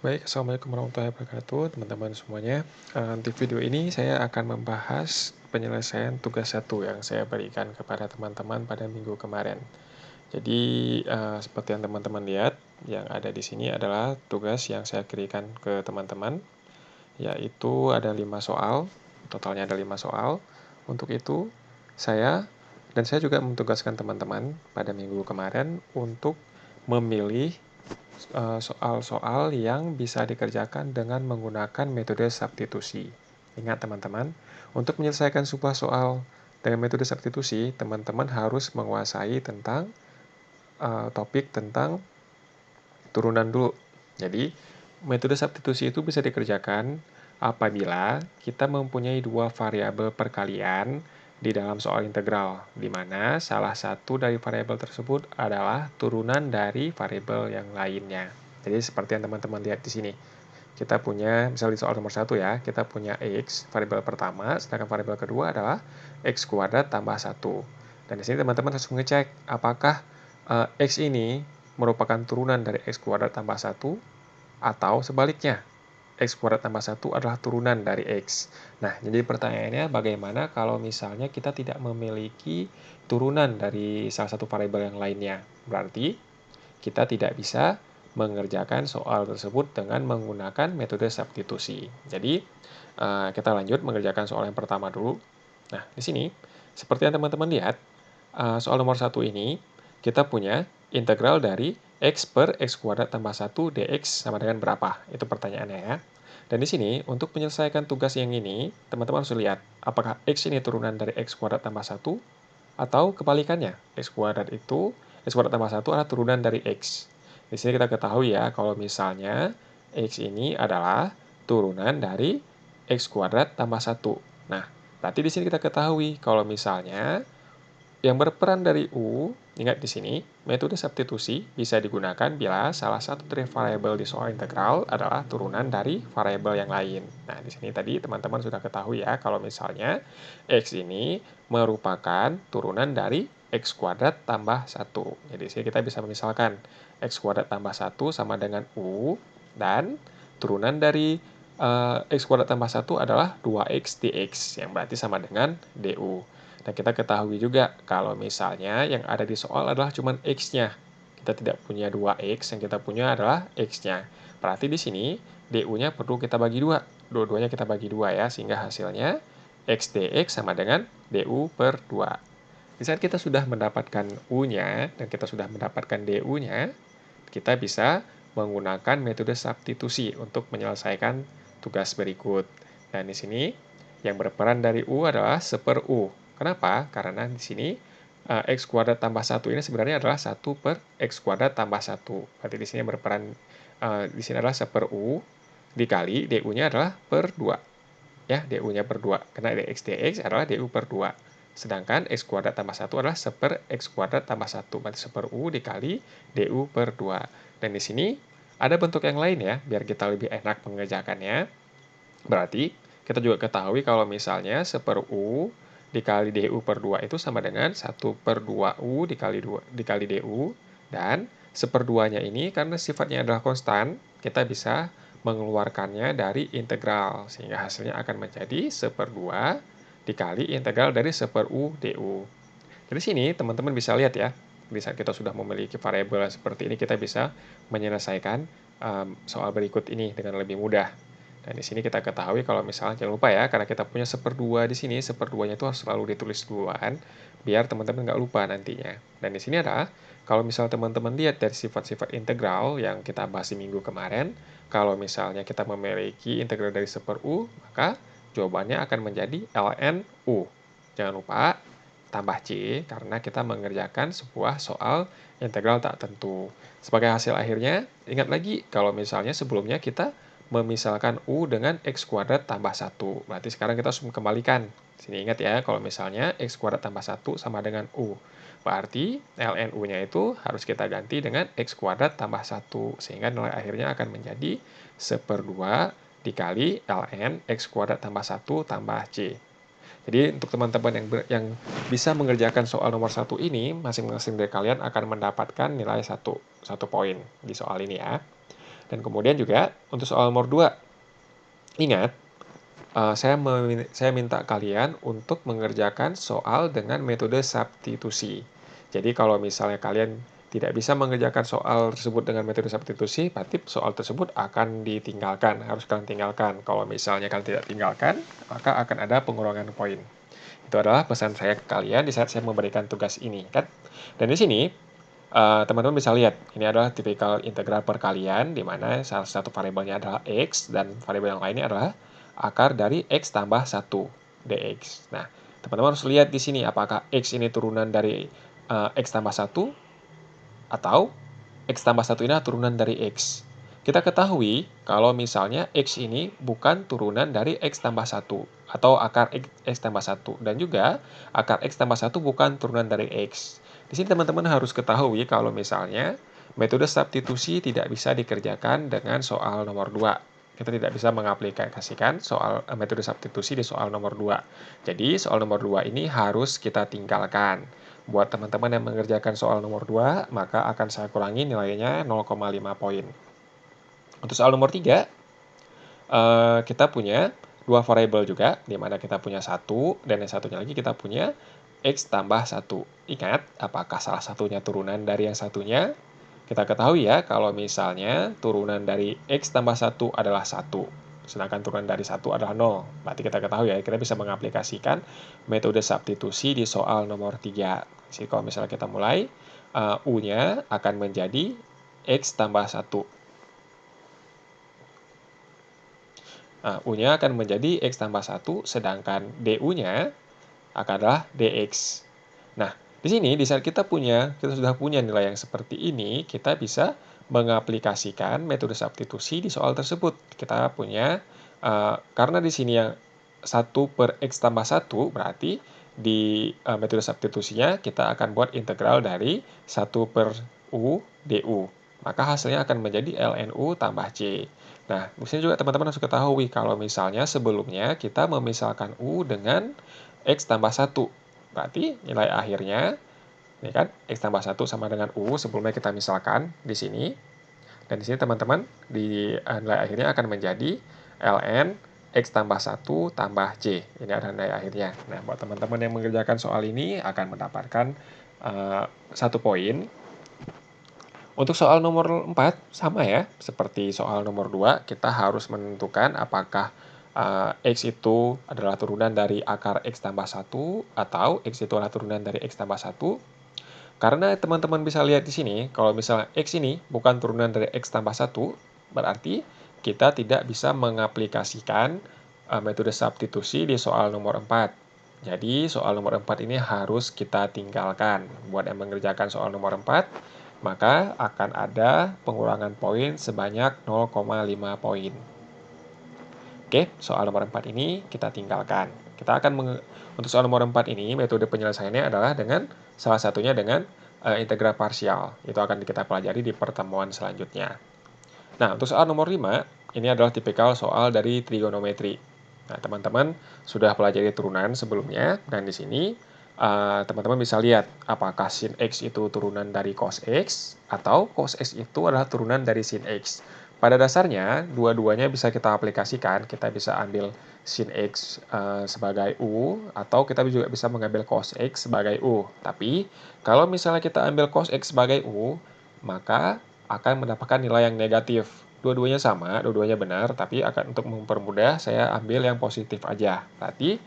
Baik, Assalamualaikum warahmatullahi wabarakatuh, teman-teman semuanya. Di video ini saya akan membahas penyelesaian tugas satu yang saya berikan kepada teman-teman pada minggu kemarin. Jadi, seperti yang teman-teman lihat, yang ada di sini adalah tugas yang saya berikan ke teman-teman, yaitu ada 5 soal, totalnya ada 5 soal. Untuk itu, saya juga mentugaskan teman-teman pada minggu kemarin untuk memilih soal-soal yang bisa dikerjakan dengan menggunakan metode substitusi. Ingat teman-teman, untuk menyelesaikan sebuah soal dengan metode substitusi, teman-teman harus menguasai tentang topik tentang turunan dulu. Jadi, metode substitusi itu bisa dikerjakan apabila kita mempunyai dua variabel perkalian di dalam soal integral, di mana salah satu dari variabel tersebut adalah turunan dari variabel yang lainnya. Jadi seperti yang teman-teman lihat di sini. Kita punya, misalnya di soal nomor 1 ya, kita punya X, variabel pertama, sedangkan variabel kedua adalah X kuadrat tambah 1. Dan di sini teman-teman harus mengecek apakah X ini merupakan turunan dari X kuadrat tambah 1 atau sebaliknya. X kuadrat tambah 1 adalah turunan dari X. Nah, jadi pertanyaannya bagaimana kalau misalnya kita tidak memiliki turunan dari salah satu variabel yang lainnya? Berarti kita tidak bisa mengerjakan soal tersebut dengan menggunakan metode substitusi. Jadi, kita lanjut mengerjakan soal yang pertama dulu. Nah, di sini, seperti yang teman-teman lihat, soal nomor 1 ini, kita punya integral dari X per X kuadrat tambah 1 dx sama dengan berapa? Itu pertanyaannya ya. Dan di sini, untuk menyelesaikan tugas yang ini, teman-teman harus lihat, apakah X ini turunan dari X kuadrat tambah 1, atau kebalikannya, X kuadrat tambah 1 adalah turunan dari X. Di sini kita ketahui ya, kalau misalnya X ini adalah turunan dari X kuadrat tambah 1. Nah, berarti di sini kita ketahui kalau misalnya yang berperan dari U, ingat di sini, metode substitusi bisa digunakan bila salah satu dari variabel di soal integral adalah turunan dari variabel yang lain. Nah, di sini tadi teman-teman sudah ketahui ya, kalau misalnya X ini merupakan turunan dari X kuadrat tambah 1. Jadi, di sini kita bisa memisalkan X kuadrat tambah 1 sama dengan U, dan turunan dari X kuadrat tambah 1 adalah 2X dx, yang berarti sama dengan du. Dan kita ketahui juga kalau misalnya yang ada di soal adalah cuma X-nya. Kita tidak punya 2X, yang kita punya adalah X-nya. Berarti di sini DU-nya perlu kita bagi 2. Dua-duanya kita bagi 2 ya, sehingga hasilnya X dx sama dengan DU per 2. Di saat kita sudah mendapatkan U-nya dan kita sudah mendapatkan DU-nya, kita bisa menggunakan metode substitusi untuk menyelesaikan tugas berikut. Dan di sini yang berperan dari U adalah 1/. Kenapa? Karena di sini X kuadrat tambah 1 ini sebenarnya adalah 1 per X kuadrat tambah 1. Berarti di sini berperan, di sini adalah 1/, dikali DU-nya adalah per 2. Ya, DU-nya per 2. Karena dx dx adalah DU per 2. Sedangkan X kuadrat tambah 1 adalah 1 X kuadrat tambah 1. Berarti 1/, dikali DU per 2. Dan di sini ada bentuk yang lain ya, biar kita lebih enak mengerjakannya. Berarti kita juga ketahui kalau misalnya 1/U dikali DU per 2 itu sama dengan 1/2U dikali DU, dan 1/2-nya ini karena sifatnya adalah konstan, kita bisa mengeluarkannya dari integral, sehingga hasilnya akan menjadi 1/2 dikali integral dari 1/U DU. Dari sini teman-teman bisa lihat ya, di saat kita sudah memiliki variabel seperti ini, kita bisa menyelesaikan soal berikut ini dengan lebih mudah. Dan di sini kita ketahui kalau misalnya jangan lupa ya, karena kita punya 1/2 di sini, 1/2-nya itu harus selalu ditulis duluan, biar teman-teman nggak lupa nantinya. Dan di sini adalah, kalau misalnya teman-teman lihat dari sifat-sifat integral yang kita bahas di minggu kemarin, kalau misalnya kita memiliki integral dari 1/U, maka jawabannya akan menjadi ln U. Jangan lupa tambah C, karena kita mengerjakan sebuah soal integral tak tentu. Sebagai hasil akhirnya, ingat lagi kalau misalnya sebelumnya kita memisalkan U dengan X kuadrat tambah 1. Berarti sekarang kita harus kembalikan. Sini ingat ya, kalau misalnya X kuadrat tambah 1 sama dengan U. Berarti ln U-nya itu harus kita ganti dengan X kuadrat tambah 1. Sehingga nilai akhirnya akan menjadi 1/2 dikali ln X kuadrat tambah 1 tambah C. Jadi untuk teman-teman yang bisa mengerjakan soal nomor 1 ini, masing-masing dari kalian akan mendapatkan nilai 1 poin di soal ini ya. Dan kemudian juga untuk soal nomor 2, ingat, saya minta kalian untuk mengerjakan soal dengan metode substitusi. Jadi kalau misalnya kalian tidak bisa mengerjakan soal tersebut dengan metode substitusi, berarti soal tersebut akan ditinggalkan, harus kalian tinggalkan. Kalau misalnya kalian tidak tinggalkan, maka akan ada pengurangan poin. Itu adalah pesan saya ke kalian di saat saya memberikan tugas ini, kan. Dan di sini, teman-teman bisa lihat, ini adalah tipikal integral perkalian, di mana salah satu variabelnya adalah X, dan variabel yang lainnya adalah akar dari X tambah 1, dx. Nah, teman-teman harus lihat di sini, apakah X ini turunan dari X tambah 1, atau X tambah 1 ini adalah turunan dari X. Kita ketahui kalau misalnya X ini bukan turunan dari X tambah 1, atau akar X tambah 1, dan juga akar X tambah 1 bukan turunan dari X. Di sini teman-teman harus ketahui kalau misalnya metode substitusi tidak bisa dikerjakan dengan soal nomor 2. Kita tidak bisa mengaplikasikan soal metode substitusi di soal nomor 2. Jadi soal nomor 2 ini harus kita tinggalkan. Buat teman-teman yang mengerjakan soal nomor 2, maka akan saya kurangi nilainya 0,5 poin. Untuk soal nomor 3, kita punya dua variabel juga, di mana kita punya 1, dan yang satunya lagi kita punya X tambah 1. Ingat, apakah salah satunya turunan dari yang satunya? Kita ketahui ya, kalau misalnya turunan dari X tambah 1 adalah 1, sedangkan turunan dari 1 adalah 0. Berarti kita ketahui ya, kita bisa mengaplikasikan metode substitusi di soal nomor 3. Jadi kalau misalnya kita mulai, U-nya akan menjadi X tambah 1. U-nya akan menjadi X tambah 1, sedangkan DU-nya adalah DX. Nah, di sini di saat kita sudah punya nilai yang seperti ini, kita bisa mengaplikasikan metode substitusi di soal tersebut. Kita punya, karena di sini yang 1 per X tambah 1, berarti di metode substitusinya kita akan buat integral dari 1 per U DU. Maka hasilnya akan menjadi ln U tambah C. Nah, di sini juga teman-teman harus ketahui kalau misalnya sebelumnya kita memisahkan U dengan X tambah 1. Berarti nilai akhirnya, ini kan, X tambah 1 sama dengan U, sebelumnya kita misalkan di sini. Dan di sini teman-teman, di nilai akhirnya akan menjadi ln X tambah 1 tambah C. Ini adalah nilai akhirnya. Nah, buat teman-teman yang mengerjakan soal ini akan mendapatkan 1 poin. Untuk soal nomor 4, sama ya, seperti soal nomor 2, kita harus menentukan apakah X itu adalah turunan dari akar X tambah 1, atau X itu adalah turunan dari X tambah 1. Karena teman-teman bisa lihat di sini, kalau misalnya X ini bukan turunan dari X tambah 1, berarti kita tidak bisa mengaplikasikan metode substitusi di soal nomor 4. Jadi soal nomor 4 ini harus kita tinggalkan. Buat yang mengerjakan soal nomor 4, maka akan ada pengurangan poin sebanyak 0,5 poin. Oke, soal nomor 4 ini kita tinggalkan. Untuk soal nomor 4 ini, metode penyelesaiannya adalah dengan salah satunya dengan integral parsial. Itu akan kita pelajari di pertemuan selanjutnya. Nah, untuk soal nomor 5, ini adalah tipikal soal dari trigonometri. Nah, teman-teman sudah pelajari turunan sebelumnya, dan di sini teman-teman bisa lihat apakah sin X itu turunan dari cos X, atau cos X itu adalah turunan dari sin X. Pada dasarnya, dua-duanya bisa kita aplikasikan. Kita bisa ambil sin X sebagai U, atau kita juga bisa mengambil cos X sebagai U. Tapi, kalau misalnya kita ambil cos X sebagai U, maka akan mendapatkan nilai yang negatif. Dua-duanya sama, dua-duanya benar, tapi untuk mempermudah, saya ambil yang positif aja. Berarti,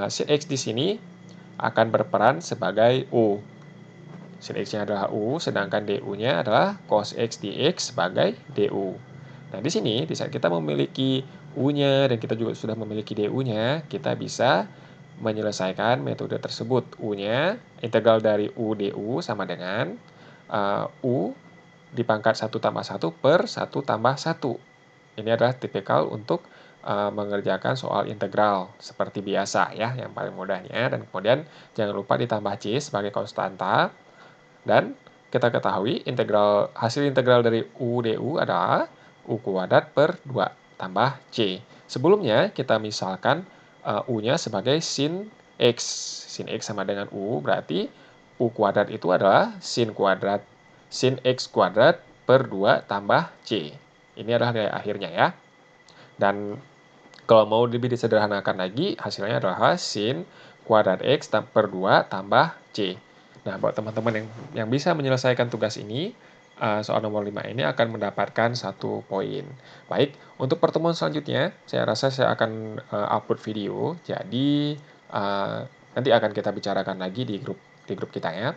sin X di sini akan berperan sebagai U. Sin X-nya adalah U, sedangkan DU-nya adalah cos X dx sebagai DU. Nah, di sini, di saat kita memiliki U-nya dan kita juga sudah memiliki DU-nya, kita bisa menyelesaikan metode tersebut. U-nya, integral dari U DU sama dengan U dipangkat 1 tambah 1 per 1 tambah 1. Ini adalah tipikal untuk mengerjakan soal integral seperti biasa ya, yang paling mudahnya. Dan kemudian jangan lupa ditambah C sebagai konstanta. Dan kita ketahui hasil integral dari U DU adalah U kuadrat per 2 tambah C. Sebelumnya kita misalkan U-nya sebagai sin X. Sin X sama dengan U, berarti U kuadrat itu adalah sin X kuadrat per 2 tambah C. Ini adalah nilai akhirnya ya. Dan kalau mau lebih disederhanakan lagi, hasilnya adalah sin kuadrat X per 2 tambah C. Nah, buat teman-teman yang bisa menyelesaikan tugas ini, soal nomor 5 ini akan mendapatkan 1 poin. Baik, untuk pertemuan selanjutnya, saya rasa saya akan upload video. Jadi, nanti akan kita bicarakan lagi di grup kita ya.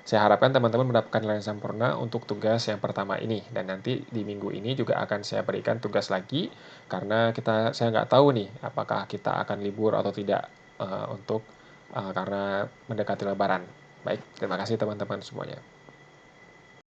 Saya harapkan teman-teman mendapatkan nilai sempurna untuk tugas yang pertama ini. Dan nanti di minggu ini juga akan saya berikan tugas lagi, karena saya nggak tahu nih apakah kita akan libur atau tidak karena mendekati Lebaran. Baik, terima kasih teman-teman semuanya.